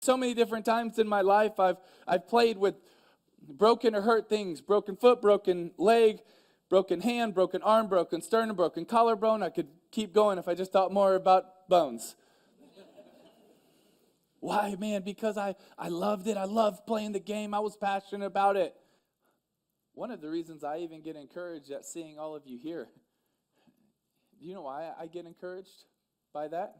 So many different times in my life, I've played with broken or hurt things, broken foot, broken leg, broken hand, broken arm, broken sternum, broken collarbone. I could keep going if I just thought more about bones. Why, man? Because I loved it. I loved playing the game. I was passionate about it. One of the reasons I even get encouraged at seeing all of you here. Do you know why I get encouraged by that?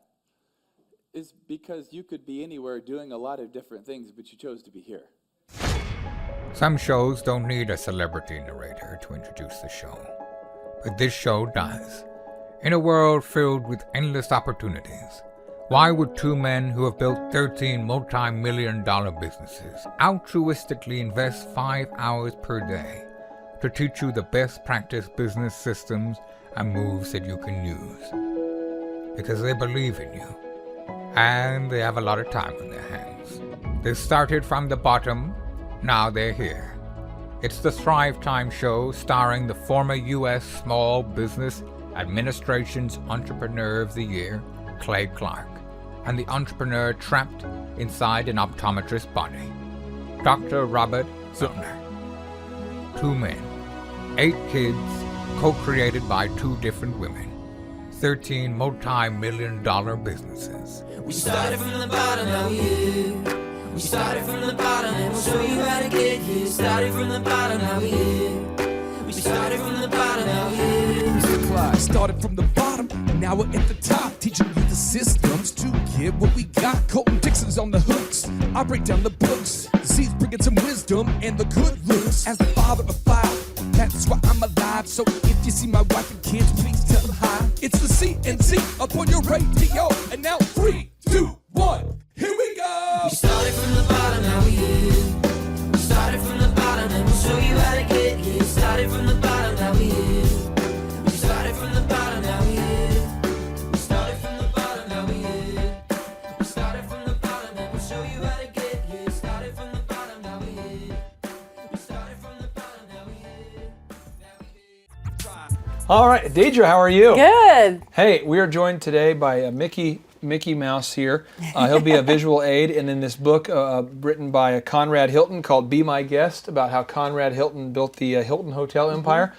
Is because you could be anywhere doing a lot of different things, but you chose to be here. Some shows don't need a celebrity narrator to introduce the show, but this show does. In a world filled with endless opportunities, why would two men who have built 13 multi-million-dollar businesses altruistically invest 5 hours per day to teach you the best practice business systems and moves that you can use? Because they believe in you. And they have a lot of time on their hands. They started from the bottom, now they're here. It's the Thrive Time Show starring the former U.S. Small Business Administration's Entrepreneur of the Year, Clay Clark, and the entrepreneur trapped inside an optometrist's body, Dr. Robert Zillner. 2 men, 8 kids, co-created by 2 different women, 13 multi-million-dollar businesses. We started from the bottom, now we here. We started from the bottom, and we'll show you how to get here. Started from the bottom, now we here. We started from the bottom, now we here. Mr. Clyde started from the bottom, and now we're at the top, teaching you the systems to get what we got. Colton Dixon's on the hooks, I break down the books. Z's bringing some wisdom and the good looks. As the father of 5, that's why I'm alive. So if you see my wife and kids, please tell them hi. It's the CNC up on your radio, and now 3, 2, 1, here we go. We started from the bottom, now we here. We started from the bottom, and we'll show you how to get here. Started from the bottom, now we here. We started from the bottom, now we here. We started from the bottom, now we here. We started from the bottom, and we'll show you how to get here. Started from the bottom, now we here. We started from the bottom, now we here. All right, Deedra, how are you? Good. Hey, we are joined today by Mickey Mouse here. He'll be a visual aid, and in this book written by Conrad Hilton called Be My Guest, about how Conrad Hilton built the Hilton Hotel Empire.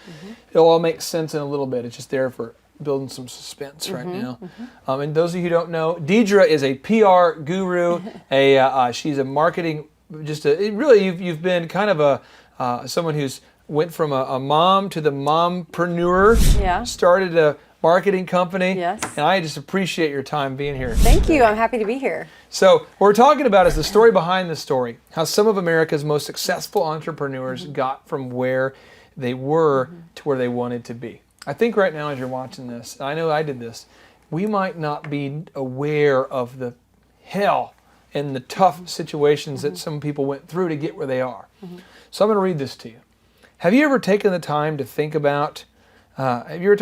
It'll all make sense in a little bit. It's just there for building some suspense right now. And those of you who don't know, Deedra is a PR guru. She's a marketing, really you've been kind of someone who's went from a mom to the mompreneur. Yeah. Started a marketing company. Yes. And I just appreciate your time being here. Thank you. I'm happy to be here. So what we're talking about is the story behind the story, how some of America's most successful entrepreneurs got from where they were to where they wanted to be. I think right now as you're watching this, I know I did this, we might not be aware of the hell and the tough situations that some people went through to get where they are. So I'm going to read this to you. Have you ever taken the time to think about your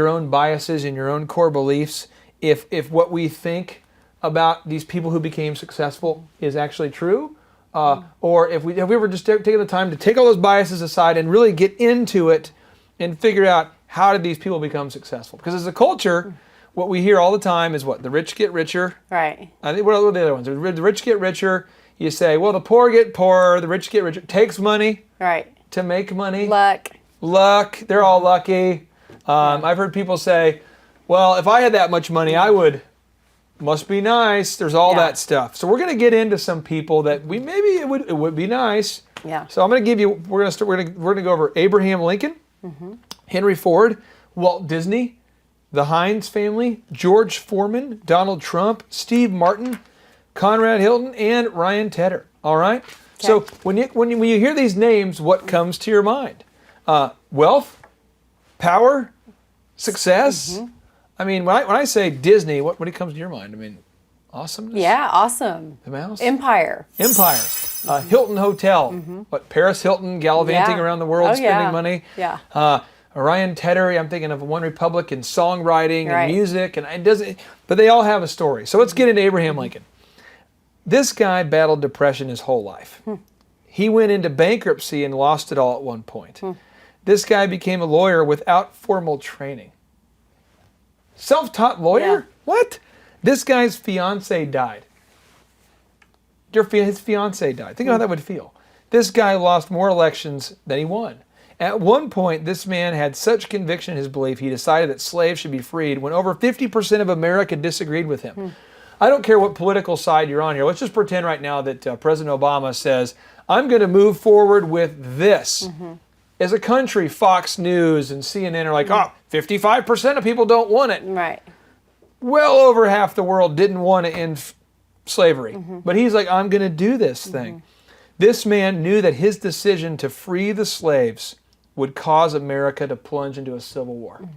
own biases and your own core beliefs, if what we think about these people who became successful is actually true? Or have we ever just taken the time to take all those biases aside and really get into it and figure out how did these people become successful? Because as a culture, what we hear all the time is what? The rich get richer. Right. I think what are the other ones? The rich get richer. You say, well, the poor get poorer, the rich get richer. It takes money to make money. Luck. They're all lucky. I've heard people say, well, if I had that much money, I would. Must be nice. There's all that stuff. So we're going to get into some people that it would be nice. Yeah. So I'm going to give you. We're going to go over Abraham Lincoln, Henry Ford, Walt Disney, the Heinz family, George Foreman, Donald Trump, Steve Martin, Conrad Hilton, and Ryan Tedder. All right. Okay. So when you hear these names, what comes to your mind? Wealth, power, success. I mean, when I say Disney, what comes to your mind? I mean, awesomeness? Yeah, awesome. The mouse? Empire. Hilton Hotel. What, Paris Hilton gallivanting around the world, spending money. Yeah. Ryan Tedder, I'm thinking of One Republic and songwriting and music, but they all have a story. So let's get into Abraham Lincoln. This guy battled depression his whole life. He went into bankruptcy and lost it all at one point. This guy became a lawyer without formal training. Self-taught lawyer? Yeah. What? This guy's fiance died. His fiance died. Think of how that would feel. This guy lost more elections than he won. At one point, this man had such conviction in his belief, he decided that slaves should be freed when over 50% of America disagreed with him. I don't care what political side you're on here. Let's just pretend right now that President Obama says, I'm going to move forward with this. As a country, Fox News and CNN are like, 55% of people don't want it. Right. Well over half the world didn't want to end slavery. But he's like, I'm going to do this thing. This man knew that his decision to free the slaves would cause America to plunge into a civil war.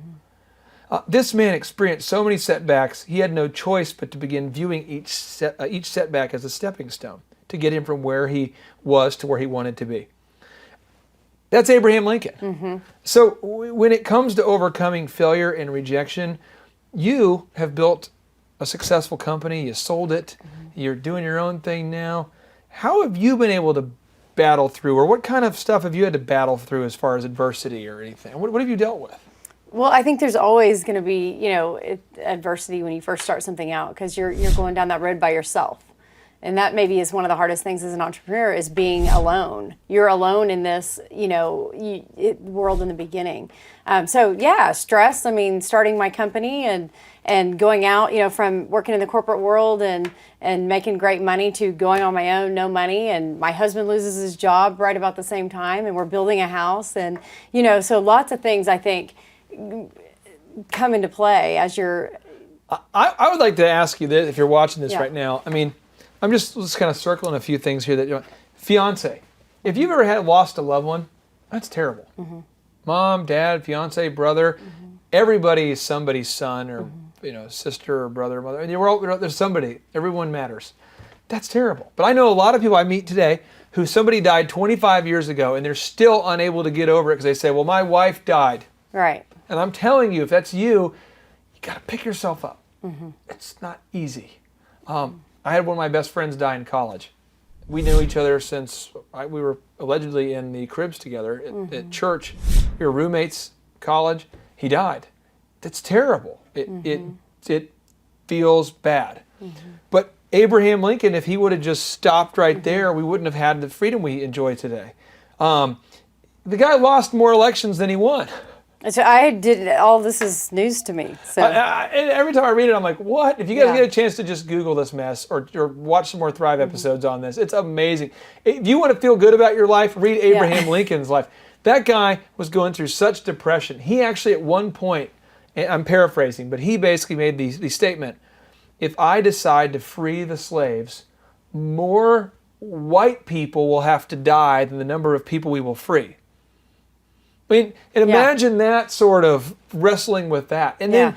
This man experienced so many setbacks, he had no choice but to begin viewing each setback as a stepping stone to get him from where he was to where he wanted to be. That's Abraham Lincoln. So when it comes to overcoming failure and rejection, you have built a successful company, you sold it, you're doing your own thing now. How have you been able to battle through, or what kind of stuff have you had to battle through as far as adversity or anything? What have you dealt with? Well, I think there's always going to be, adversity when you first start something out, because you're going down that road by yourself. And that maybe is one of the hardest things as an entrepreneur, is being alone. You're alone in this, world in the beginning. Stress. I mean, starting my company and going out, from working in the corporate world and making great money to going on my own, no money. And my husband loses his job right about the same time, and we're building a house. And, so lots of things, I think, come into play as you're... I would like to ask you this, if you're watching this right now. I mean, I'm just kind of circling a few things here that fiance. If you've ever lost a loved one, that's terrible. Mom, dad, fiance, brother, everybody is somebody's son or sister or brother or mother. And there's somebody. Everyone matters. That's terrible. But I know a lot of people I meet today who somebody died 25 years ago and they're still unable to get over it because they say, well, my wife died. Right. And I'm telling you, if that's you got to pick yourself up. It's not easy. I had one of my best friends die in college. We knew each other since we were allegedly in the cribs together at church. We were roommates, college. He died. That's terrible. It feels bad. But Abraham Lincoln, if he would have just stopped right there, we wouldn't have had the freedom we enjoy today. The guy lost more elections than he won. So all this is news to me. So and every time I read it, I'm like, what? If you guys get a chance to just Google this mess or watch some more Thrive episodes on this, it's amazing. If you want to feel good about your life, read Abraham Lincoln's life. That guy was going through such depression. He actually at one point, and I'm paraphrasing, but he basically made the statement, if I decide to free the slaves, more white people will have to die than the number of people we will free. I mean, and imagine that sort of wrestling with that, and then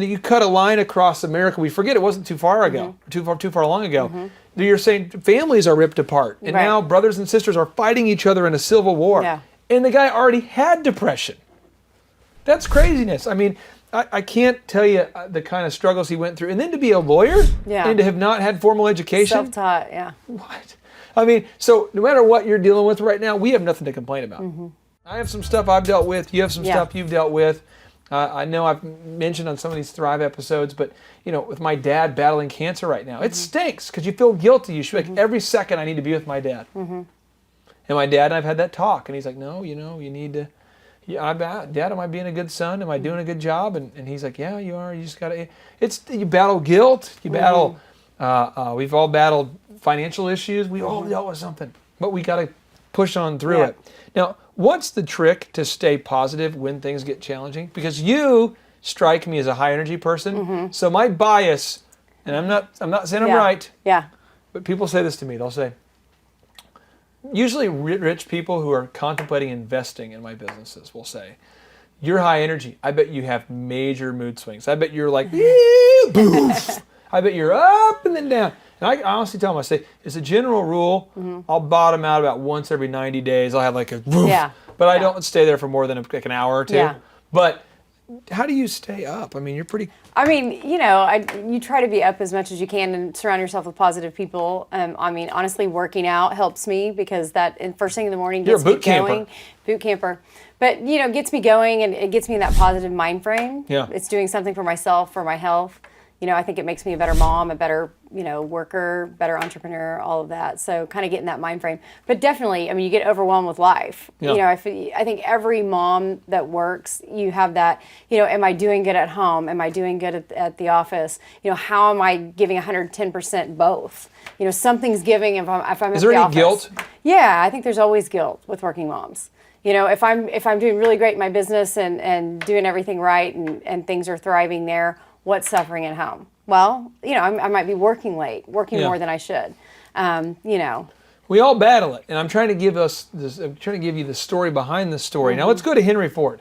you cut a line across America. We forget it wasn't too far ago, too far long ago. You're saying families are ripped apart, and now brothers and sisters are fighting each other in a civil war. Yeah. And the guy already had depression. That's craziness. I mean, I can't tell you the kind of struggles he went through, and then to be a lawyer and to have not had formal education, self-taught. Yeah. What? I mean, so no matter what you're dealing with right now, we have nothing to complain about. I have some stuff I've dealt with. You have some stuff you've dealt with. I know I've mentioned on some of these Thrive episodes, but with my dad battling cancer right now, it stinks because you feel guilty. You should like every second I need to be with my dad. And my dad and I've had that talk, and he's like, no, you need to. Dad, am I being a good son? Am I doing a good job? And he's like, yeah, you are. You just gotta. You battle guilt. You battle. We've all battled financial issues. We all dealt with something, but we gotta push on through it. Now, what's the trick to stay positive when things get challenging? Because you strike me as a high energy person. So my bias, and I'm not saying I'm right. Yeah. But people say this to me. They'll say, usually rich people who are contemplating investing in my businesses will say, you're high energy. I bet you have major mood swings. I bet you're like, boof. I bet you're up and then down. And I honestly tell them, I say, as a general rule, I'll bottom out about once every 90 days. I'll have like a woof, but I don't stay there for more than like an hour or two. Yeah. But how do you stay up? I mean, you're pretty... I mean, you try to be up as much as you can and surround yourself with positive people. I mean, honestly, working out helps me because first thing in the morning gets me going. Boot camper. But, gets me going and it gets me in that positive mind frame. Yeah. It's doing something for myself, for my health. I think it makes me a better mom, a better, worker, better entrepreneur, all of that. So kind of get in that mind frame. But definitely, I mean, you get overwhelmed with life. Yeah. I think every mom that works, you have that, am I doing good at home? Am I doing good at the office? How am I giving 110% both? Something's giving if I'm at the office. Is there any guilt? Yeah, I think there's always guilt with working moms. If I'm doing really great in my business and doing everything right and things are thriving there, what's suffering at home? Well, I might be working late, working more than I should. We all battle it, and I'm trying to give you the story behind the story. Now let's go to Henry Ford.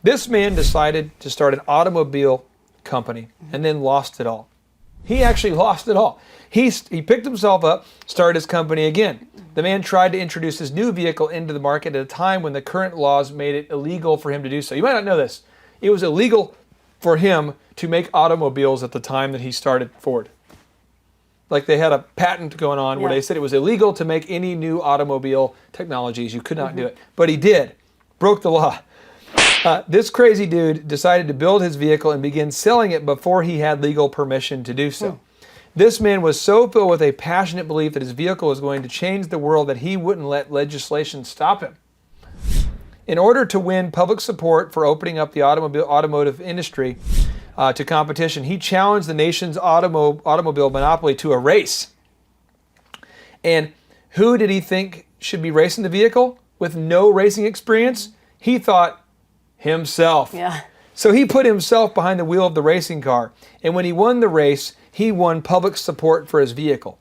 This man decided to start an automobile company and then lost it all. He actually lost it all. He picked himself up, started his company again. The man tried to introduce his new vehicle into the market at a time when the current laws made it illegal for him to do so. You might not know this. It was illegal for him to make automobiles at the time that he started Ford. Like they had a patent going on where they said it was illegal to make any new automobile technologies. You could not do it. But he did. Broke the law. This crazy dude decided to build his vehicle and begin selling it before he had legal permission to do so. This man was so filled with a passionate belief that his vehicle was going to change the world that he wouldn't let legislation stop him. In order to win public support for opening up the automotive industry to competition, he challenged the nation's automobile monopoly to a race. And who did he think should be racing the vehicle with no racing experience? He thought himself. Yeah. So he put himself behind the wheel of the racing car. And when he won the race, he won public support for his vehicle.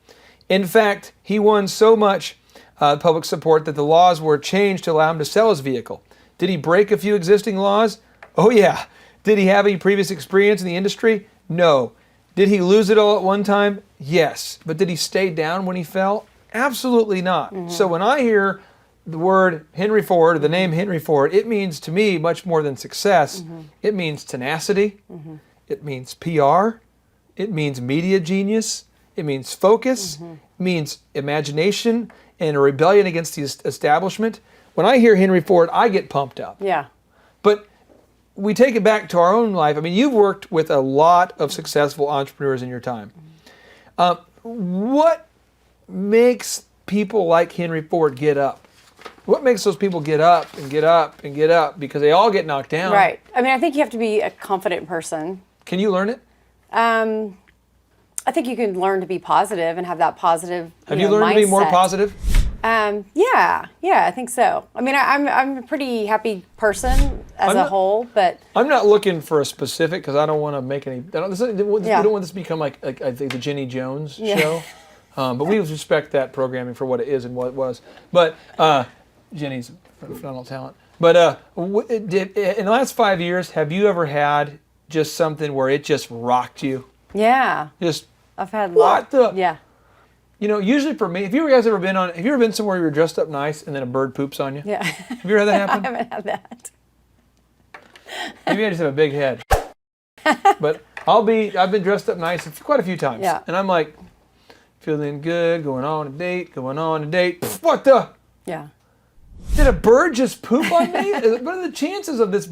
In fact, he won so much public support that the laws were changed to allow him to sell his vehicle. Did he break a few existing laws? Oh yeah. Did he have any previous experience in the industry? No. Did he lose it all at one time? Yes. But did he stay down when he fell? Absolutely not. So when I hear the word Henry Ford, or the name Henry Ford, it means to me much more than success. It means tenacity. It means PR. It means media genius. It means focus. It means imagination and a rebellion against the establishment. When I hear Henry Ford, I get pumped up. Yeah. But we take it back to our own life. I mean, you've worked with a lot of successful entrepreneurs in your time. What makes people like Henry Ford get up? What makes those people get up and get up and get up? Because they all get knocked down. Right. I mean, I think you have to be a confident person. Can you learn it? I think you can learn to be positive and have that positive. Have you learned to be more mindset. positive? Yeah, I think so. I mean, I'm a pretty happy person as a whole, but I'm not looking for a specific because I don't want to make any. We don't want this to become like I think the Jenny Jones show, but we respect that programming for what it is and what it was. But Jenny's a phenomenal talent. But in the last 5 years, have you ever had just something where it just rocked you? yeah, Just I've had what the? yeah. Usually for me, have you guys ever been somewhere where you're dressed up nice and then a bird poops on you? Yeah. Have you ever had that happen? I haven't had that. Maybe I just have a big head. But I've been dressed up nice quite a few times. Yeah. And I'm like, feeling good, going on a date. Pff, what the? Yeah. Did a bird just poop on me? What are the chances of this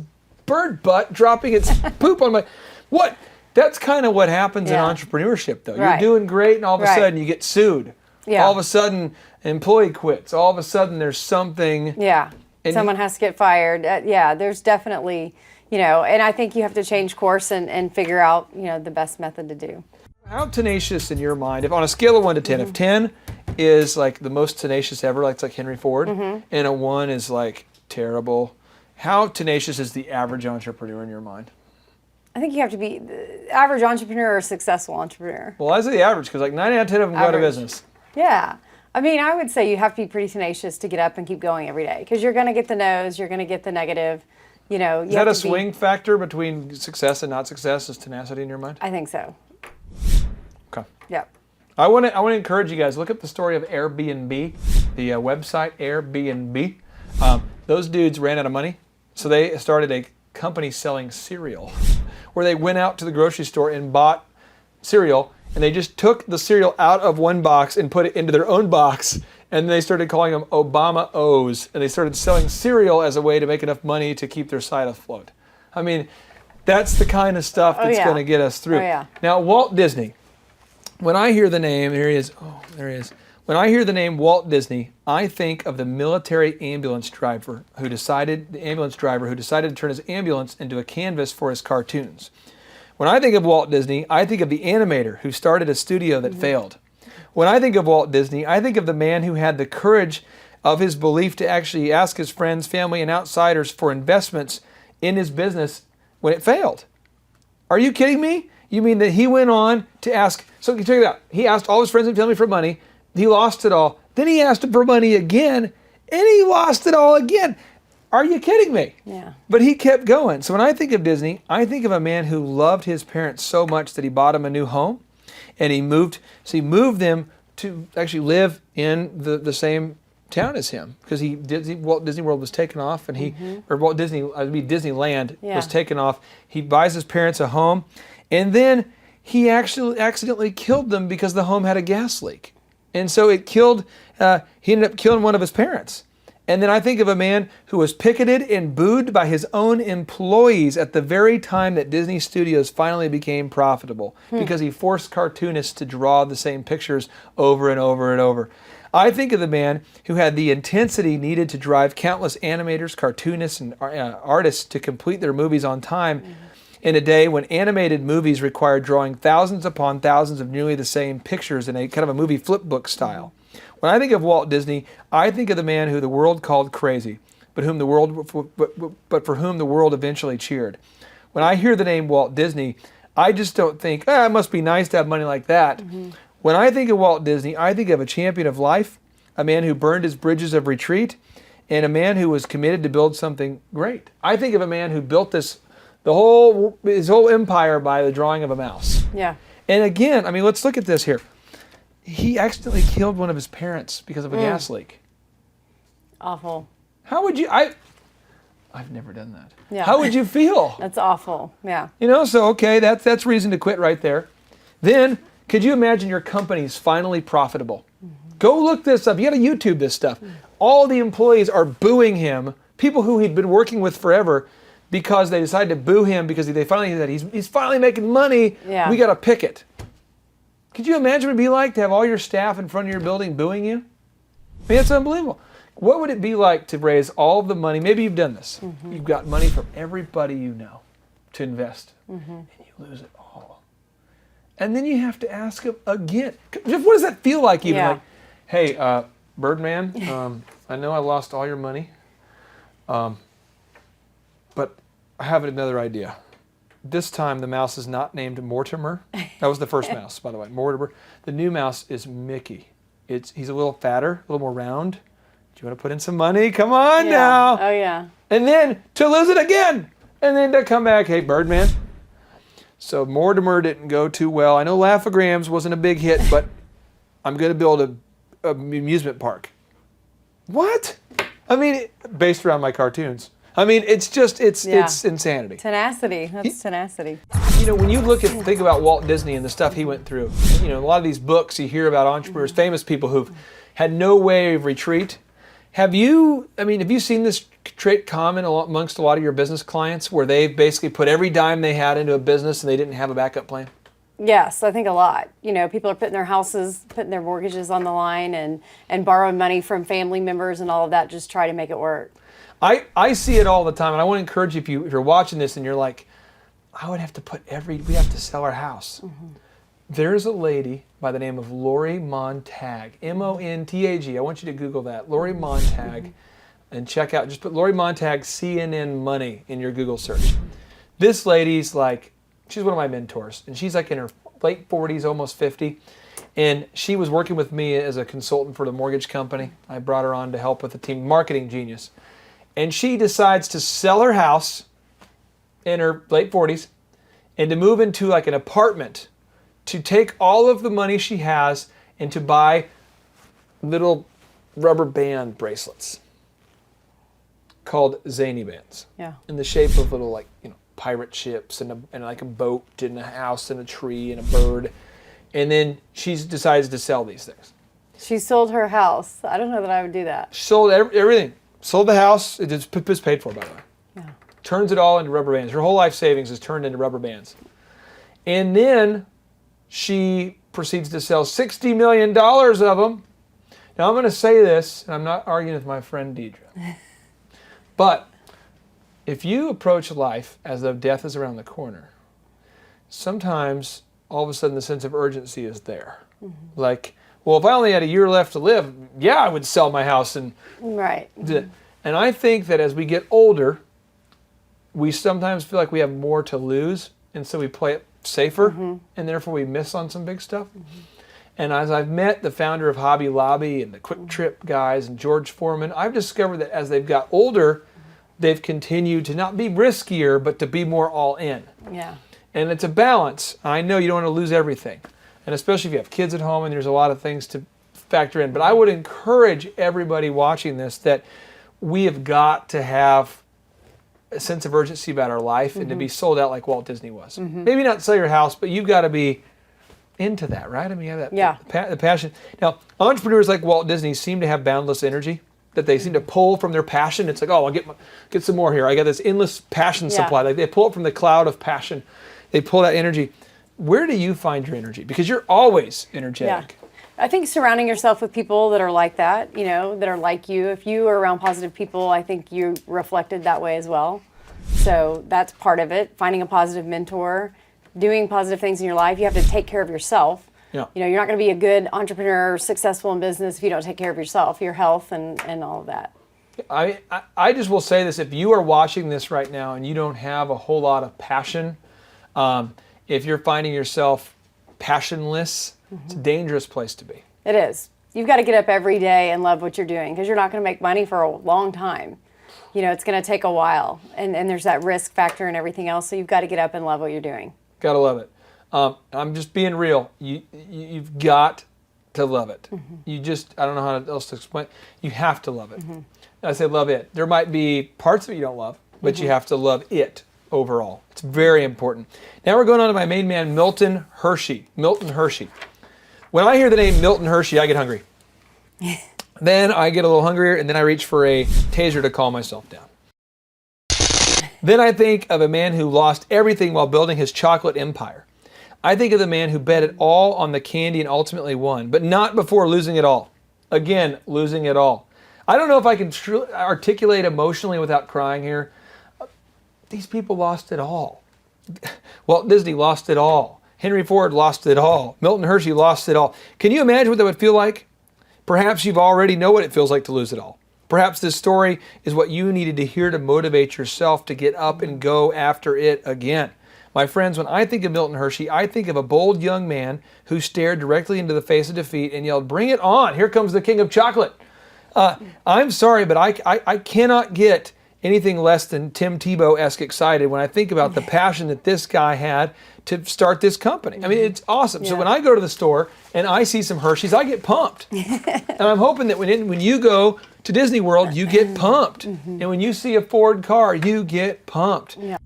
bird butt dropping its poop on my, what? That's kind of what happens in entrepreneurship, though. You're doing great, and all of a sudden you get sued. Yeah. All of a sudden, an employee quits. All of a sudden, there's something. Yeah. And Someone has to get fired. There's definitely, and I think you have to change course and figure out, the best method to do. How tenacious in your mind, if on a scale of 1 to 10, if 10 is like the most tenacious ever, like it's like Henry Ford, and a 1 is like terrible, how tenacious is the average entrepreneur in your mind? I think you have to be the average entrepreneur or successful entrepreneur. Well, I say the average because like 9 out of 10 of them go out of business. Yeah. I mean, I would say you have to be pretty tenacious to get up and keep going every day because you're going to get the no's, you're going to get the negative. Is that a swing factor between success and not success? Is tenacity in your mind? I think so. Okay. Yep. I want to encourage you guys, look up the story of Airbnb, the website Airbnb. Those dudes ran out of money, so they started a company selling cereal where they went out to the grocery store and bought cereal, and they just took the cereal out of one box and put it into their own box, and they started calling them Obama O's, and they started selling cereal as a way to make enough money to keep their site afloat. I mean, That's the kind of stuff that's yeah. going to get us through. Oh, yeah. Now, Walt Disney, when I hear the name, here he is. Oh, there he is. When I hear the name Walt Disney, I think of the military ambulance driver who decided to turn his ambulance into a canvas for his cartoons. When I think of Walt Disney, I think of the animator who started a studio that failed. When I think of Walt Disney, I think of the man who had the courage of his belief to actually ask his friends, family, and outsiders for investments in his business when it failed. Are you kidding me? You mean that he went on to ask, so check it out. He asked all his friends and family for money. He lost it all. Then he asked for money again, and he lost it all again. Are you kidding me? Yeah. But he kept going. So when I think of Disney, I think of a man who loved his parents so much that he bought them a new home, and he moved them to actually live in the same town as him, because Walt Disney World was taken off, and Disneyland was taken off. He buys his parents a home, and then he actually accidentally killed them because the home had a gas leak. And so he ended up killing one of his parents. And then I think of a man who was picketed and booed by his own employees at the very time that Disney Studios finally became profitable, because he forced cartoonists to draw the same pictures over and over and over. I think of the man who had the intensity needed to drive countless animators, cartoonists, and artists to complete their movies on time in a day when animated movies required drawing thousands upon thousands of nearly the same pictures in a kind of a movie flip book style. When I think of Walt Disney, I think of the man who the world called crazy, but for whom the world eventually cheered. When I hear the name Walt Disney, I just don't think, it must be nice to have money like that. When I think of Walt Disney, I think of a champion of life, a man who burned his bridges of retreat, and a man who was committed to build something great. I think of a man who built his whole empire by the drawing of a mouse. Yeah. And again, let's look at this here. He accidentally killed one of his parents because of a gas leak. Awful. How would you? I've never done that. Yeah. How would you feel? That's awful. Yeah. So okay, that's reason to quit right there. Then, could you imagine your company's finally profitable? Go look this up. You got to YouTube this stuff. All the employees are booing him. People who he'd been working with forever, because they decided to boo him because they finally said he's finally making money. Yeah. We got to picket. Could you imagine what it'd be like to have all your staff in front of your building booing you? It's unbelievable. What would it be like to raise all the money? Maybe you've done this. You've got money from everybody you know to invest, and you lose it all. And then you have to ask them again. What does that feel like even? Yeah. Like, hey, Birdman, I know I lost all your money, but I have another idea. This time the mouse is not named Mortimer. That was the first mouse, by the way, Mortimer. The new mouse is Mickey. He's a little fatter, a little more round. Do you want to put in some money? Come on now. Oh, yeah. And then to lose it again. And then to come back, hey, Birdman. So Mortimer didn't go too well. I know Laugh-O-Grams wasn't a big hit, but I'm going to build an amusement park. What? Based around my cartoons. It's insanity. Tenacity. That's tenacity. When you think about Walt Disney and the stuff he went through, a lot of these books you hear about entrepreneurs, famous people who've had no way of retreat. Have you seen this trait common amongst a lot of your business clients, where they've basically put every dime they had into a business and they didn't have a backup plan? Yes, I think a lot. People are putting their houses, putting their mortgages on the line, and borrowing money from family members and all of that, just try to make it work. I see it all the time, and I want to encourage you, if you're watching this and you're like, I would have to we have to sell our house. There's a lady by the name of Lori Montag, M-O-N-T-A-G. I want you to Google that, Lori Montag, and check out, just put Lori Montag CNN money in your Google search. This lady's she's one of my mentors, and she's in her late 40s, almost 50, and she was working with me as a consultant for the mortgage company. I brought her on to help with the team, marketing genius. And she decides to sell her house in her late 40s and to move into an apartment, to take all of the money she has and to buy little rubber band bracelets called zany bands. Yeah. In the shape of little pirate ships and a boat and a house and a tree and a bird. And then she decides to sell these things. She sold her house. I don't know that I would do that. She sold everything. Sold the house. It was paid for, by the way. Yeah. turns it all into rubber bands. Her whole life savings is turned into rubber bands. And then she proceeds to sell $60 million of them. Now, I'm going to say this, and I'm not arguing with my friend Deedra. But if you approach life as though death is around the corner, sometimes all of a sudden the sense of urgency is there. Like, well, if I only had a year left to live, yeah, I would sell my house. And I think that as we get older, we sometimes feel like we have more to lose, and so we play it safer, and therefore we miss on some big stuff. And as I've met the founder of Hobby Lobby and the Quick Trip guys and George Foreman, I've discovered that as they've got older, they've continued to not be riskier, but to be more all in. Yeah. And it's a balance. I know you don't want to lose everything, and especially if you have kids at home and there's a lot of things to factor in. But I would encourage everybody watching this that we have got to have a sense of urgency about our life and to be sold out like Walt Disney was. Maybe not sell your house, but you've got to be into that, right? I mean, you have that the passion. Now, entrepreneurs like Walt Disney seem to have boundless energy that they seem to pull from their passion. It's like, oh, I'll get some more here. I got this endless passion supply. Like they pull it from the cloud of passion. They pull that energy. Where do you find your energy? Because you're always energetic. Yeah. I think surrounding yourself with people that are like that, that are like you. If you are around positive people, I think you're reflected that way as well. So that's part of it. Finding a positive mentor, doing positive things in your life. You have to take care of yourself. Yeah. You're not going to be a good entrepreneur, successful in business if you don't take care of yourself, your health, and all of that. I just will say this. If you are watching this right now and you don't have a whole lot of passion, if you're finding yourself passionless, it's a dangerous place to be. It is. You've got to get up every day and love what you're doing because you're not going to make money for a long time. It's going to take a while. And there's that risk factor and everything else. So you've got to get up and love what you're doing. Got to love it. I'm just being real. You've got to love it. You just, I don't know how else to explain. You have to love it. I say love it. There might be parts of it you don't love, but you have to love it overall. It's very important. Now we're going on to my main man, Milton Hershey. Milton Hershey. When I hear the name Milton Hershey, I get hungry. Then I get a little hungrier, and then I reach for a taser to calm myself down. Then I think of a man who lost everything while building his chocolate empire. I think of the man who bet it all on the candy and ultimately won, but not before losing it all. Again, losing it all. I don't know if I can articulate emotionally without crying here. These people lost it all. Walt Disney lost it all. Henry Ford lost it all. Milton Hershey lost it all. Can you imagine what that would feel like? Perhaps you've already know what it feels like to lose it all. Perhaps this story is what you needed to hear to motivate yourself to get up and go after it again. My friends, when I think of Milton Hershey, I think of a bold young man who stared directly into the face of defeat and yelled, "Bring it on! Here comes the king of chocolate." I'm sorry, but I cannot get anything less than Tim Tebow-esque excited when I think about the passion that this guy had to start this company. I mean, it's awesome. So when I go to the store and I see some Hershey's, I get pumped. And I'm hoping that when you go to Disney World, you get pumped. And when you see a Ford car, you get pumped. Now,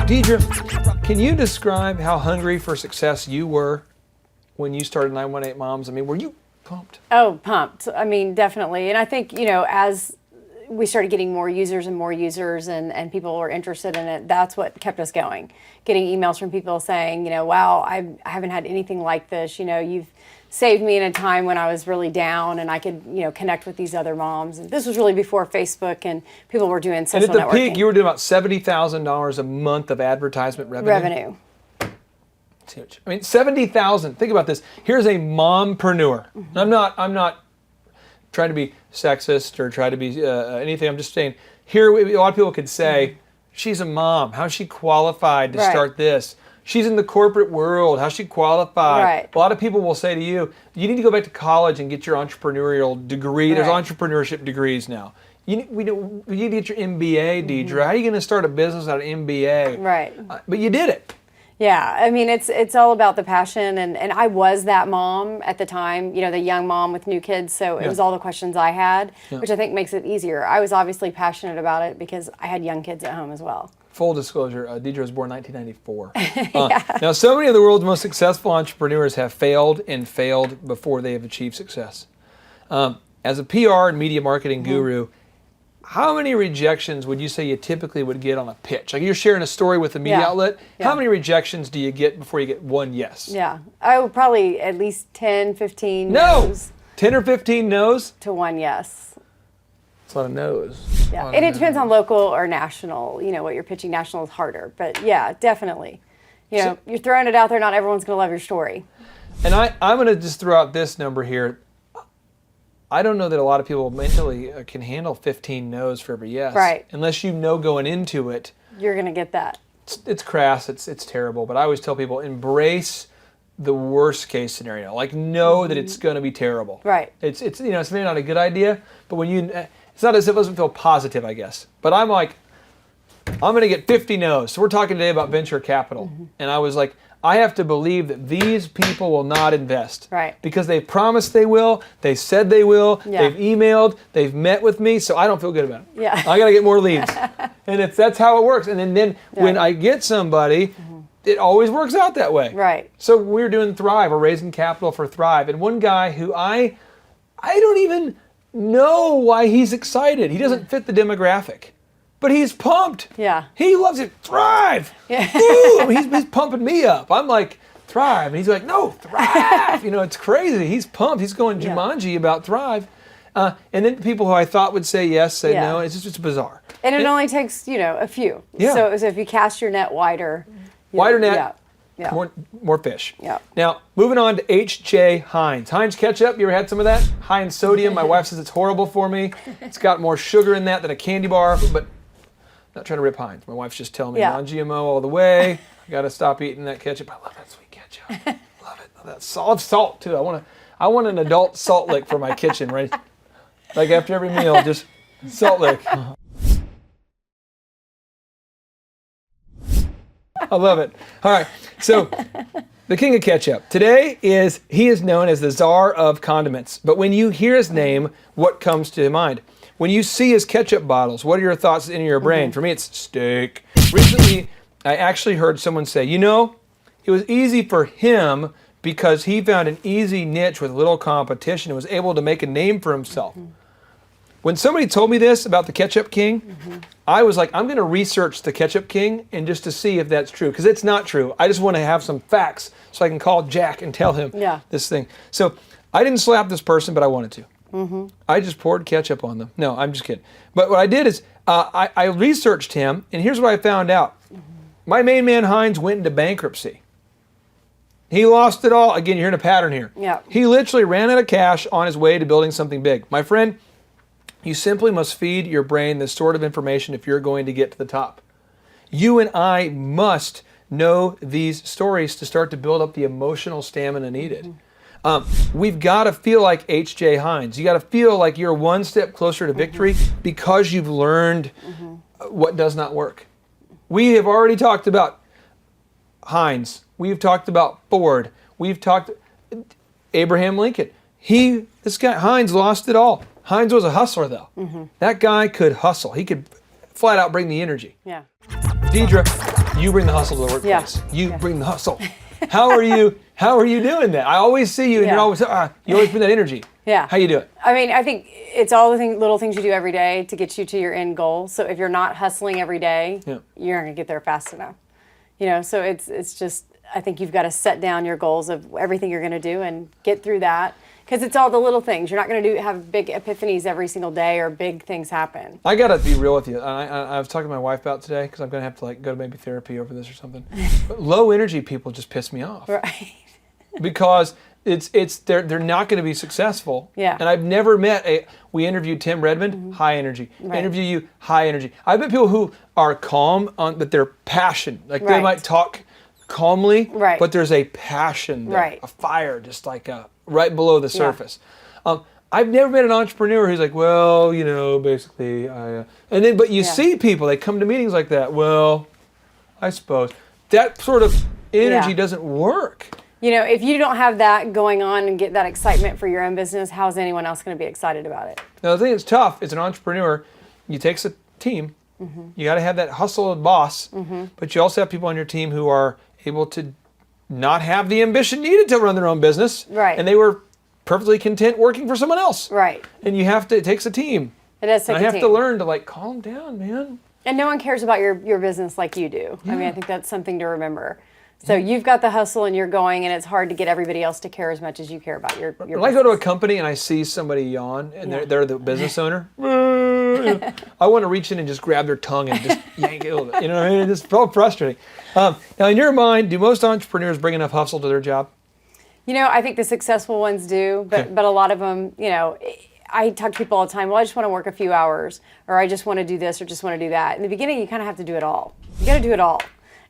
Deedra, can you describe how hungry for success you were when you started 918 Moms? I mean, were you pumped? Oh, pumped. I mean, definitely. And I think, as we started getting more users and people were interested in it, that's what kept us going. Getting emails from people saying, wow, I haven't had anything like this. You've saved me in a time when I was really down and I could, connect with these other moms. And this was really before Facebook and people were doing social networking. And at the peak, you were doing about $70,000 a month of advertisement revenue. It's huge. I mean, 70,000. Think about this. Here's a mompreneur. I'm not trying to be sexist or try to be anything. I'm just saying, here a lot of people could say, she's a mom. How's she qualified to start this? She's in the corporate world. How's she qualified? Right. A lot of people will say to you, you need to go back to college and get your entrepreneurial degree. There's entrepreneurship degrees now. You need to get your MBA, Deedra. How are you going to start a business without an MBA? Right. But you did it. Yeah, I mean, it's all about the passion, and I was that mom at the time, the young mom with new kids, so it was all the questions I had, which I think makes it easier. I was obviously passionate about it because I had young kids at home as well. Full disclosure, Deedra was born in 1994. Now, so many of the world's most successful entrepreneurs have failed before they have achieved success. As a PR and media marketing guru, How many rejections would you say you typically would get on a pitch? Like you're sharing a story with a media outlet. Yeah. How many rejections do you get before you get one yes? Yeah. I would probably at least 10, 15 No! no's 10 or 15 no's? to one yes. That's a lot of no's. Yeah. And it depends on local or national. You know, what you're pitching. National is harder. But yeah, definitely. You know, you're throwing it out there. Not everyone's going to love your story. And I'm going to just throw out this number here. I don't know that a lot of people mentally can handle 15 no's for every yes. Right. Unless you know going into it. You're going to get that. It's crass, it's terrible, but I always tell people embrace the worst case scenario. Like know that it's going to be terrible. Right. It's you know, it's maybe not a good idea, but when you it's not as if it doesn't feel positive, I guess. But I'm like I'm going to get 50 no's. So we're talking today about venture capital. And I was like I have to believe that these people will not invest. Right. Because they've promised they will, they said they will, Yeah. they've emailed, they've met with me, so I don't feel good about it. Yeah. I got to get more leads. And that's how it works. And then when I get somebody, it always works out that way. Right. So we're doing Thrive, we're raising capital for Thrive. And one guy who I don't even know why he's excited. He doesn't fit the demographic. But he's pumped. Yeah. He loves it. Thrive. Yeah. Ooh, he's pumping me up. I'm like, Thrive. And he's like, no, Thrive. You know, it's crazy. He's pumped. He's going Jumanji about Thrive. And then people who I thought would say yes, say no. It's just bizarre. And it only takes, you know, a few. Yeah. So if you cast your net wider. Wider net, Yeah. more fish. Yeah. Now, moving on to H.J. Heinz. Heinz ketchup, you ever had some of that? High in sodium. My wife says it's horrible for me. It's got more sugar in that than a candy bar, but not trying to rip Heinz. My wife's just telling me non-GMO all the way. I got to stop eating that ketchup. I love that sweet ketchup. Love it. Love that salt too. I want an adult salt lick for my kitchen, right? Like after every meal, just salt lick. I love it. All right. So the king of ketchup. Today he is known as the czar of condiments. But when you hear his name, what comes to mind? When you see his ketchup bottles, what are your thoughts in your brain? For me, it's steak. Recently, I actually heard someone say, you know, it was easy for him because he found an easy niche with little competition and was able to make a name for himself. When somebody told me this about the Ketchup King, I was like, I'm going to research the Ketchup King and just to see if that's true. Because it's not true. I just want to have some facts so I can call Jack and tell him this thing. So I didn't slap this person, but I wanted to. I just poured ketchup on them. No, I'm just kidding. But what I did is I researched him, and here's what I found out. My main man Heinz went into bankruptcy. He lost it all. Again, you're in a pattern here. Yeah. He literally ran out of cash on his way to building something big. My friend, you simply must feed your brain this sort of information if you're going to get to the top. You and I must know these stories to start to build up the emotional stamina needed. We've got to feel like H.J. Heinz. You got to feel like you're one step closer to victory because you've learned what does not work. We have already talked about Heinz. We've talked about Ford. We've talked Abraham Lincoln. This guy Heinz lost it all. Heinz was a hustler though. That guy could hustle. He could flat out bring the energy. Yeah. Deedra, you bring the hustle to the workplace. You bring the hustle. How are you doing that? I always see you and you're always you always bring that energy. Yeah. How you do it? I mean, I think it's all the little things you do every day to get you to your end goal. So if you're not hustling every day, you're not going to get there fast enough. You know, so it's just, I think you've got to set down your goals of everything you're going to do and get through that. Because it's all the little things. You're not going to have big epiphanies every single day or big things happen. I got to be real with you. I was talking to my wife about today because I'm going to have to go to maybe therapy over this or something. But low energy people just piss me off. Right. Because they're not going to be successful. Yeah. And I've never met we interviewed Tim Redmond, high energy. Right. Interview you, high energy. I've met people who are calm, but they're passionate. Like they might talk calmly, but there's a passion there, a fire, just like right below the surface. I've never met an entrepreneur who's like, well, you know, basically, but you see people, they come to meetings like that. Well, I suppose that sort of energy doesn't work. You know, if you don't have that going on and get that excitement for your own business, how's anyone else going to be excited about it? Now, the thing that's tough as an entrepreneur, it takes a team. You got to have that hustle of boss, but you also have people on your team who are able to not have the ambition needed to run their own business. Right. And they were perfectly content working for someone else. Right. And it takes a team. It does take And I a have to team. learn to like calm down, man. And no one cares about your business like you do. I mean, I think that's something to remember. So you've got the hustle and you're going, and it's hard to get everybody else to care as much as you care about your When I go to a business. company and I see somebody yawn and Yeah. they're the business owner, I want to reach in and just grab their tongue and just yank it a little bit. You know what I mean? It's so frustrating. Now, in your mind, do most entrepreneurs bring enough hustle to their job? You know, I think the successful ones do, but Okay. but a lot of them, you know, I talk to people all the time. Well, I just want to work a few hours, or I just want to do this, or just want to do that. In the beginning, you kind of have to do it all. You got to do it all,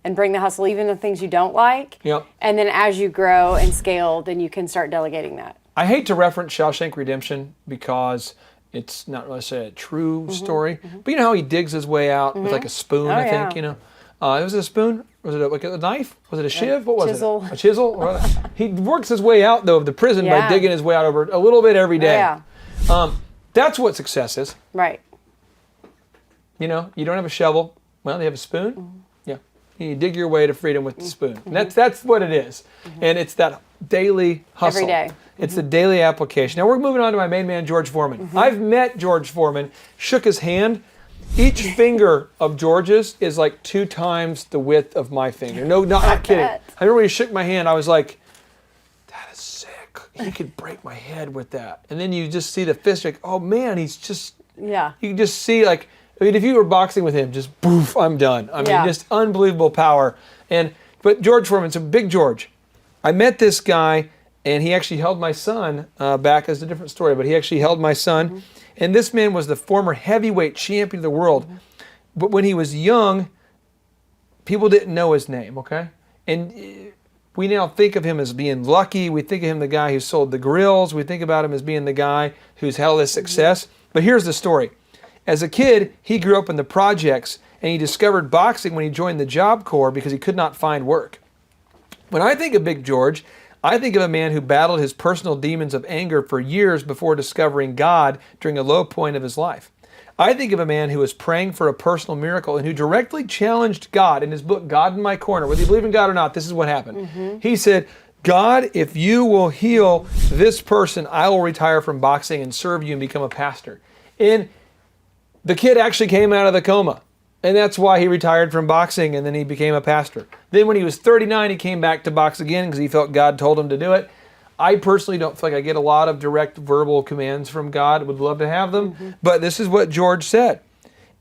and bring the hustle, even the things you don't like. Yep. And then as you grow and scale, then you can start delegating that. I hate to reference Shawshank Redemption because it's not really a true story. But you know how he digs his way out with like a spoon, I think, yeah. you know? Was it a spoon? Was it like a knife? Was it a shiv? What was chisel. it? A chisel? He works his way out, though, of the prison by Yeah. digging his way out over a little bit every day. Yeah. That's what success is. Right. You know, you don't have a shovel. Well, you have a spoon. Yeah. You dig your way to freedom with the spoon. And that's what it is. And it's that daily hustle. Every day. It's the daily application. Now we're moving on to my main man, George Foreman. I've met George Foreman, shook his hand. Each finger of George's is like 2 times the width of my finger. No, not kidding. bet. I remember when he shook my hand, I was like, that is sick. He could break my head with that. And then you just see the fist, like, oh man, he's just, Yeah. you can just see like, I mean, if you were boxing with him, just poof, I'm done. I mean, Yeah. just unbelievable power. But George Foreman, so Big George. I met this guy, and he actually held my son back. As a different story, but he actually held my son. And this man was the former heavyweight champion of the world. But when he was young, people didn't know his name, okay? And we now think of him as being lucky. We think of him the guy who sold the grills. We think about him as being the guy who's had all this success. But here's the story. As a kid, he grew up in the projects, and he discovered boxing when he joined the Job Corps because he could not find work. When I think of Big George, I think of a man who battled his personal demons of anger for years before discovering God during a low point of his life. I think of a man who was praying for a personal miracle and who directly challenged God in his book, God in My Corner. Whether you believe in God or not, this is what happened. He said, God, if you will heal this person, I will retire from boxing and serve you and become a pastor. And the kid actually came out of the coma. And that's why he retired from boxing and then he became a pastor. Then when he was 39, he came back to box again because he felt God told him to do it. I personally don't feel like I get a lot of direct verbal commands from God. Would love to have them. But this is what George said.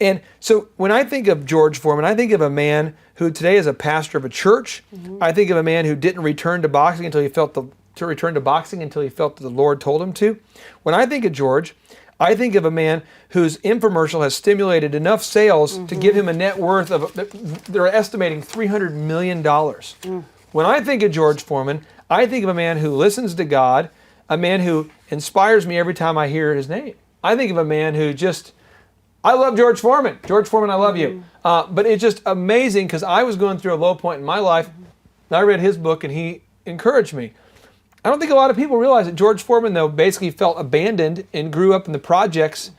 And so when I think of George Foreman, I think of a man who today is a pastor of a church. I think of a man who didn't return to boxing until he felt that the Lord told him to. When I think of George, I think of a man whose infomercial has stimulated enough sales to give him a net worth of, they're estimating $300 million. When I think of George Foreman, I think of a man who listens to God, a man who inspires me every time I hear his name. I think of a man who I love George Foreman. George Foreman, I love you. But it's just amazing because I was going through a low point in my life, and I read his book and he encouraged me. I don't think a lot of people realize that George Foreman, though, basically felt abandoned and grew up in the projects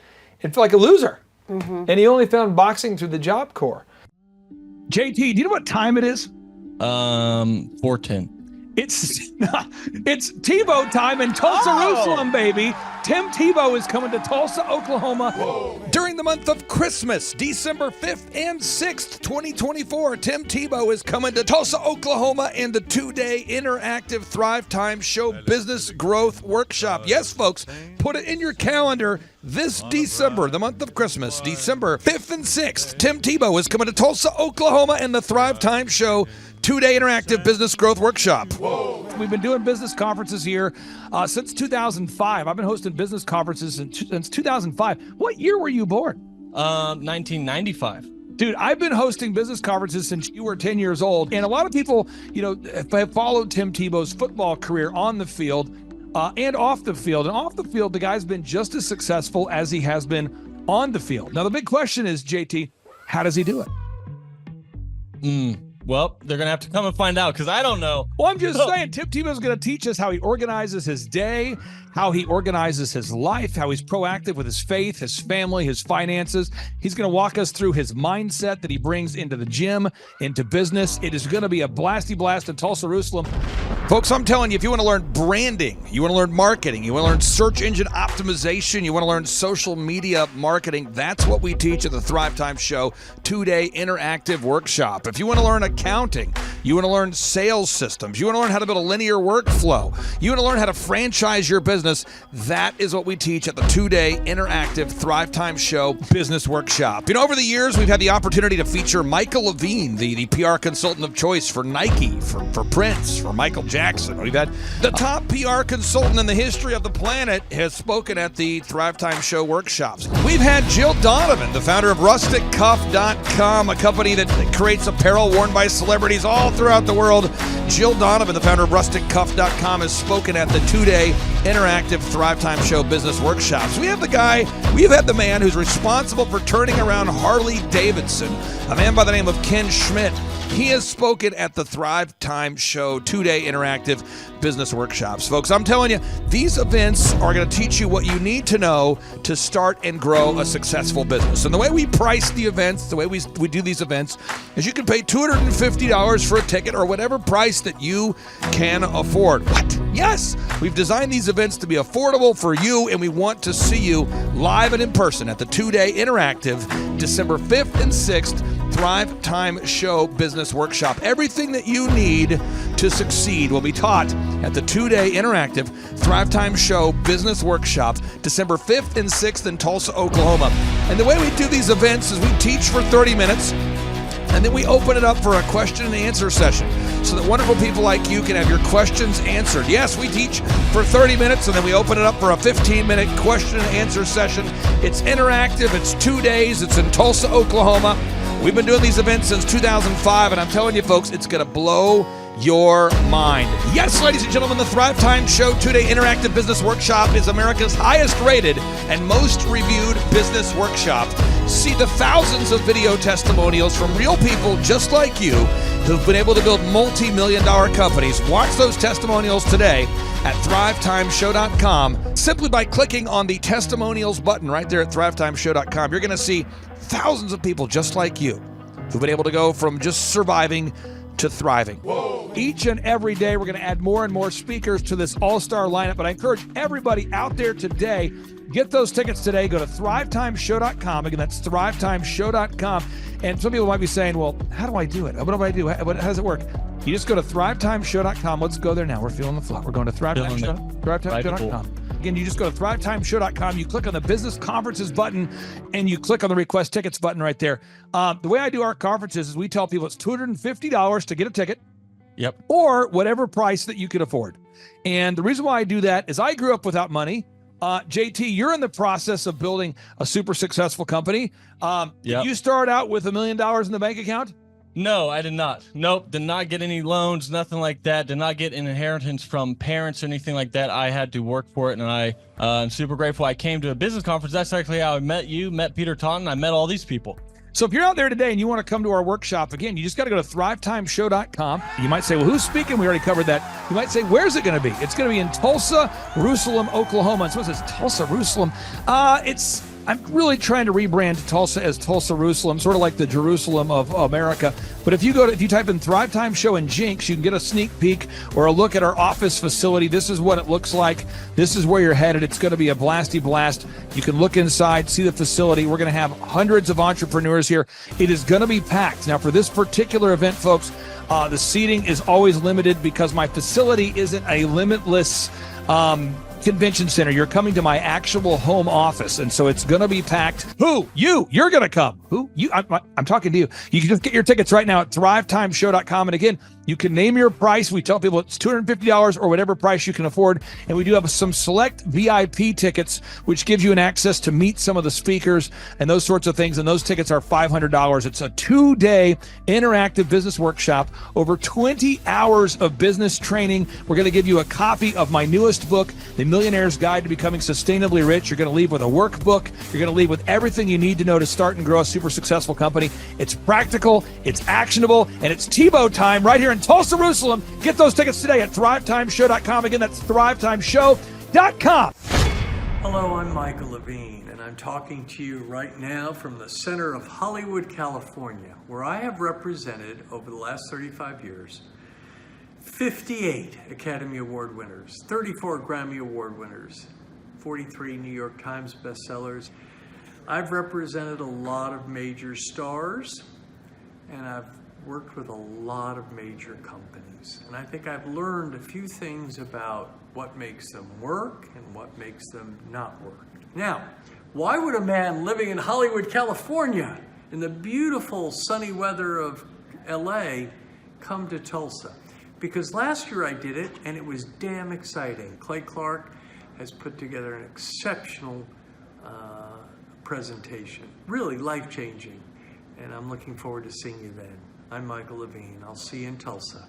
and felt like a loser. And he only found boxing through the Job Corps. JT, do you know what time it is? 4:10. It's Tebow time in Tulsa, Jerusalem, baby. Tim Tebow is coming to Tulsa, Oklahoma. During the month of Christmas, December 5th and 6th, 2024, Tim Tebow is coming to Tulsa, Oklahoma in the 2-day interactive Thrive Time Show Business Growth Workshop. Yes, folks, put it in your calendar. This December, the month of Christmas, December 5th and 6th, Tim Tebow is coming to Tulsa, Oklahoma in the Thrive Time Show 2-day interactive business growth workshop. We've been doing business conferences here since 2005. I've been hosting business conferences since 2005. What year were you born? 1995. Dude, I've been hosting business conferences since you were 10 years old. And a lot of people, have followed Tim Tebow's football career on the field and off the field. And off the field, the guy's been just as successful as he has been on the field. Now, the big question is, JT, how does he do it? Well, they're going to have to come and find out because I don't know. Well, I'm just saying, Tim Tebow's going to teach us how he organizes his day, how he organizes his life, how he's proactive with his faith, his family, his finances. He's going to walk us through his mindset that he brings into the gym, into business. It is going to be a blasty blast in Tulsa, Jerusalem. Folks, I'm telling you, if you want to learn branding, you want to learn marketing, you want to learn search engine optimization, you want to learn social media marketing, that's what we teach at the Thrive Time Show 2-day interactive workshop. If you want to learn accounting, you want to learn sales systems, you want to learn how to build a linear workflow, you want to learn how to franchise your business, that is what we teach at the 2-day interactive Thrive Time Show business workshop. You know, over the years, we've had the opportunity to feature Michael Levine, the PR consultant of choice for Nike, for Prince, for Michael Jackson. We've had the top PR consultant in the history of the planet has spoken at the Thrive Time Show workshops. We've had Jill Donovan, the founder of RusticCuff.com, a company that creates apparel worn by celebrities all throughout the world. Jill Donovan, the founder of RusticCuff.com, has spoken at the 2-day interactive Thrive Time Show business workshops. We've had the man who's responsible for turning around Harley Davidson, a man by the name of Ken Schmidt. He has spoken at the Thrive Time Show 2-day interactive business workshops. Folks, I'm telling you, these events are going to teach you what you need to know to start and grow a successful business. And the way we price the events, the way we do these events, is you can pay $250 for a ticket or whatever price that you can afford. What? Yes, we've designed these events to be affordable for you, and we want to see you live and in person at the 2-day interactive December 5th and 6th Thrive Time Show Business Workshop. Everything that you need to succeed will be taught at the 2-day interactive Thrive Time Show Business Workshop, December 5th and 6th in Tulsa, Oklahoma. And the way we do these events is we teach for 30 minutes, and then we open it up for a question and answer session so that wonderful people like you can have your questions answered. Yes, we teach for 30 minutes, and then we open it up for a 15-minute question and answer session. It's interactive. It's 2 days. It's in Tulsa, Oklahoma. We've been doing these events since 2005, and I'm telling you, folks, it's going to blow your mind. Yes, ladies and gentlemen, the Thrive Time Show 2-day interactive business workshop is America's highest rated and most reviewed business workshop. See the thousands of video testimonials from real people just like you who've been able to build multi-million-dollar companies. Watch those testimonials today at thrivetimeshow.com. Simply by clicking on the testimonials button right there at thrivetimeshow.com, you're going to see thousands of people just like you who've been able to go from just surviving to thriving. Whoa. Each and every day, we're going to add more and more speakers to this all-star lineup, but I encourage everybody out there today, get those tickets today. Go to thrivetimeshow.com. Again, that's thrivetimeshow.com. And some people might be saying, well, how do I do it? What do I do? How does it work? You just go to thrivetimeshow.com. Let's go there now. We're feeling the flow. We're going to thrivetimeshow.com. Again, you just go to thrivetimeshow.com. You click on the business conferences button, and you click on the request tickets button right there. The way I do our conferences is we tell people it's $250 to get a ticket. Yep. Or whatever price that you can afford. And the reason why I do that is I grew up without money. JT, you're in the process of building a super successful company. Did you start out with $1 million in the bank account? No, I did not. Nope, did not get any loans, nothing like that. Did not get an inheritance from parents or anything like that. I had to work for it, and I'm super grateful. I came to a business conference. That's actually how I met you, met Peter Taunton. I met all these people. So if you're out there today and you want to come to our workshop, again, you just got to go to thrivetimeshow.com. You might say, well, who's speaking? We already covered that. You might say, where's it going to be? It's going to be in Tulsa, Jerusalem, Oklahoma. And so it says Tulsa, Jerusalem. I'm really trying to rebrand Tulsa as Tulsa, Jerusalem, sort of like the Jerusalem of America. But if you type in Thrive Time Show and Jinx, you can get a sneak peek or a look at our office facility. This is what it looks like. This is where you're headed. It's going to be a blasty blast. You can look inside, see the facility. We're going to have hundreds of entrepreneurs here. It is going to be packed. Now, for this particular event, folks, the seating is always limited because my facility isn't a limitless convention center. You're coming to my actual home office, and so it's going to be packed. Who? You're going to come. Who? You? I'm talking to you. You can just get your tickets right now at thrivetimeshow.com. And again, you can name your price. We tell people it's $250 or whatever price you can afford. And we do have some select VIP tickets, which gives you an access to meet some of the speakers and those sorts of things. And those tickets are $500. It's a 2-day interactive business workshop, over 20 hours of business training. We're going to give you a copy of my newest book, The Millionaire's Guide to Becoming Sustainably Rich. You're going to leave with a workbook. You're going to leave with everything you need to know to start and grow a super successful company. It's practical, it's actionable, and it's Tebow time right here in Tulsa, Jerusalem. Get those tickets today at thrivetimeshow.com. Again, that's thrivetimeshow.com. Hello, I'm Michael Levine, and I'm talking to you right now from the center of Hollywood, California, where I have represented over the last 35 years 58 Academy Award winners, 34 Grammy Award winners, 43 New York Times bestsellers. I've represented a lot of major stars, and I've worked with a lot of major companies. And I think I've learned a few things about what makes them work and what makes them not work. Now, why would a man living in Hollywood, California, in the beautiful sunny weather of LA, come to Tulsa? Because last year I did it, and it was damn exciting. Clay Clark has put together an exceptional presentation, really life-changing, and I'm looking forward to seeing you then. I'm Michael Levine. I'll see you in Tulsa.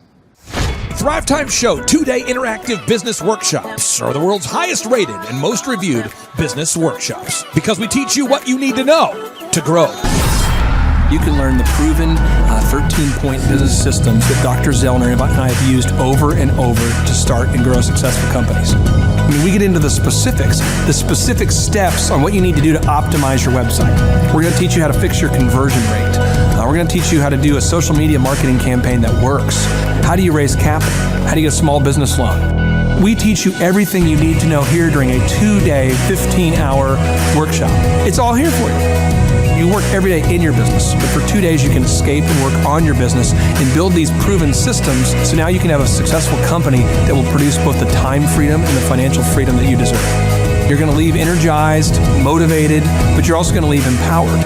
Thrive Time Show 2-day interactive business workshops are the world's highest rated and most reviewed business workshops because we teach you what you need to know to grow. You can learn the proven 13-point business systems that Dr. Zellner and I have used over and over to start and grow successful companies. I mean, we get into the specific steps on what you need to do to optimize your website. We're going to teach you how to fix your conversion rate. We're going to teach you how to do a social media marketing campaign that works. How do you raise capital? How do you get a small business loan? We teach you everything you need to know here during a 2-day, 15-hour workshop. It's all here for you. You work every day in your business, but for 2 days you can escape and work on your business and build these proven systems so now you can have a successful company that will produce both the time freedom and the financial freedom that you deserve. You're going to leave energized, motivated, but you're also going to leave empowered.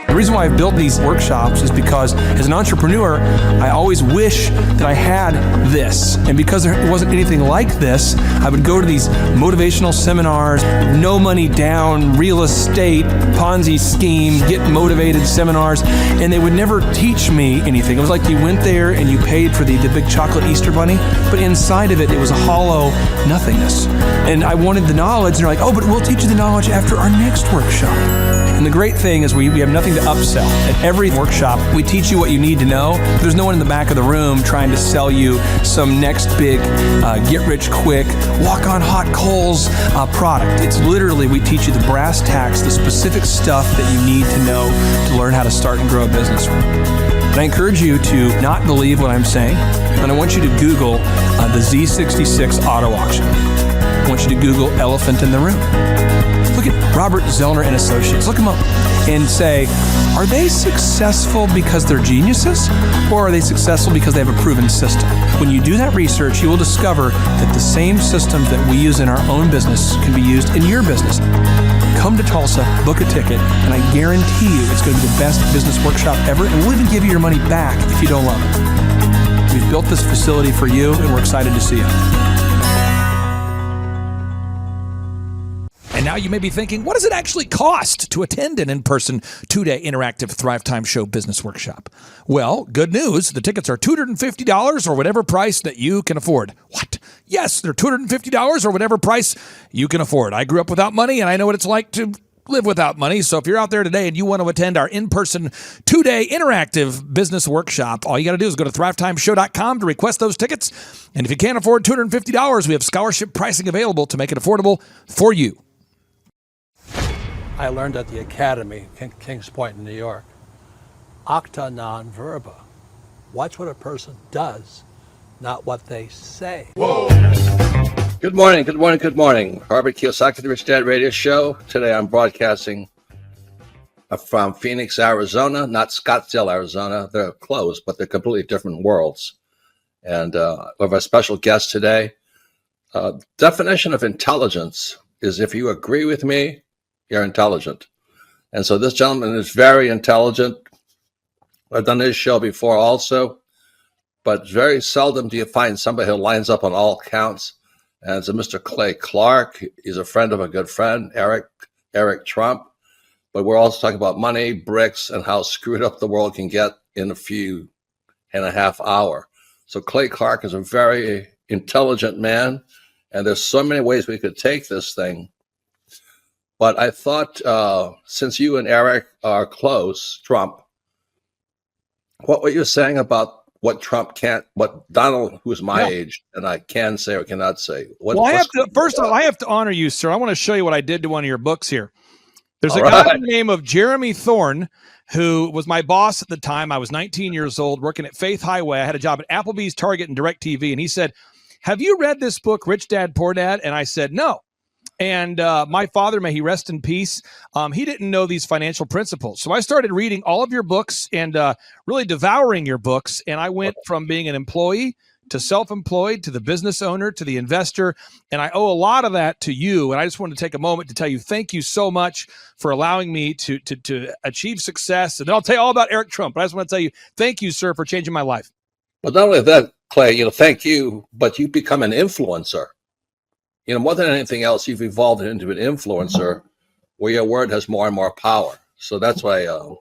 The reason why I've built these workshops is because as an entrepreneur, I always wish that I had this. And because there wasn't anything like this, I would go to these motivational seminars, no money down, real estate, Ponzi scheme, get motivated seminars, and they would never teach me anything. It was like you went there and you paid for the big chocolate Easter bunny, but inside of it, it was a hollow nothingness. And I wanted the knowledge, and they're like, oh, but we'll teach you the knowledge after our next workshop. And the great thing is we have nothing to upsell. At every workshop, we teach you what you need to know. There's no one in the back of the room trying to sell you some next big get-rich-quick, walk-on-hot coals product. It's literally, we teach you the brass tacks, the specific stuff that you need to know to learn how to start and grow a business. And I encourage you to not believe what I'm saying, and I want you to Google the Z66 auto auction. I want you to Google elephant in the room. Look at Robert Zellner and Associates. Look them up and say, are they successful because they're geniuses, or are they successful because they have a proven system? When you do that research, you will discover that the same systems that we use in our own business can be used in your business. Come to Tulsa, book a ticket, and I guarantee you it's going to be the best business workshop ever, and we'll even give you your money back if you don't love it. We've built this facility for you, and we're excited to see you. And now you may be thinking, what does it actually cost to attend an in-person 2-day interactive Thrive Time Show business workshop? Well, good news. The tickets are $250 or whatever price that you can afford. What? Yes, they're $250 or whatever price you can afford. I grew up without money, and I know what it's like to live without money. So if you're out there today and you want to attend our in-person 2-day interactive business workshop, all you got to do is go to thrivetimeshow.com to request those tickets. And if you can't afford $250, we have scholarship pricing available to make it affordable for you. I learned at the Academy, Kings Point in New York, acta non verba. Watch what a person does, not what they say. Whoa. Good morning, good morning, good morning. Robert Kiyosaki, the Rich Dad Radio Show. Today I'm broadcasting from Phoenix, Arizona, not Scottsdale, Arizona. They're close, but they're completely different worlds. And we have a special guest today. Definition of intelligence is if you agree with me, you're intelligent. And so this gentleman is very intelligent. I've done this show before also, but very seldom do you find somebody who lines up on all counts. And it's a Mr. Clay Clark. He's a friend of a good friend, Eric Trump. But we're also talking about money, bricks, and how screwed up the world can get in a few and a half hour. So Clay Clark is a very intelligent man, and there's so many ways we could take this thing. But I thought, since you and Eric are close, Trump, what were you saying about what Trump can't, what Donald, who's my age, and I can say or cannot say? First of all, I have to honor you, sir. I want to show you what I did to one of your books here. There's a All guy by right. the name of Jeremy Thorne, who was my boss at the time. I was 19 years old, working at Faith Highway. I had a job at Applebee's, Target, and DirecTV. And he said, "Have you read this book, Rich Dad, Poor Dad?" And I said, "No." And my father, may he rest in peace, he didn't know these financial principles. So I started reading all of your books and really devouring your books. And I went from being an employee to self-employed, to the business owner, to the investor. And I owe a lot of that to you. And I just wanted to take a moment to tell you, thank you so much for allowing me to achieve success. And then I'll tell you all about Eric Trump. But I just want to tell you, thank you, sir, for changing my life. But not only that, Clay, thank you, but you become an influencer. More than anything else, you've evolved into an influencer where your word has more and more power. So that's why I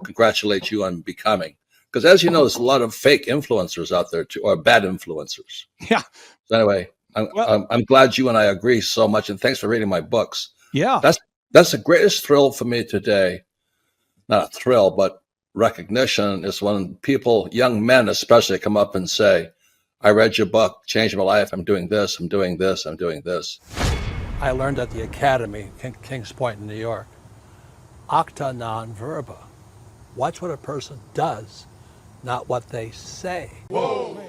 congratulate you on becoming. Because as you know, there's a lot of fake influencers out there too, or bad influencers. Yeah. So anyway, I'm glad you and I agree so much, and thanks for reading my books. Yeah. That's the greatest thrill for me today. Not a thrill, but recognition is when people, young men especially, come up and say, "I read your book, changed my life. I'm doing this, I'm doing this, I'm doing this." I learned at the Academy, Kings Point in New York, acta non verba. Watch what a person does, not what they say. Whoa.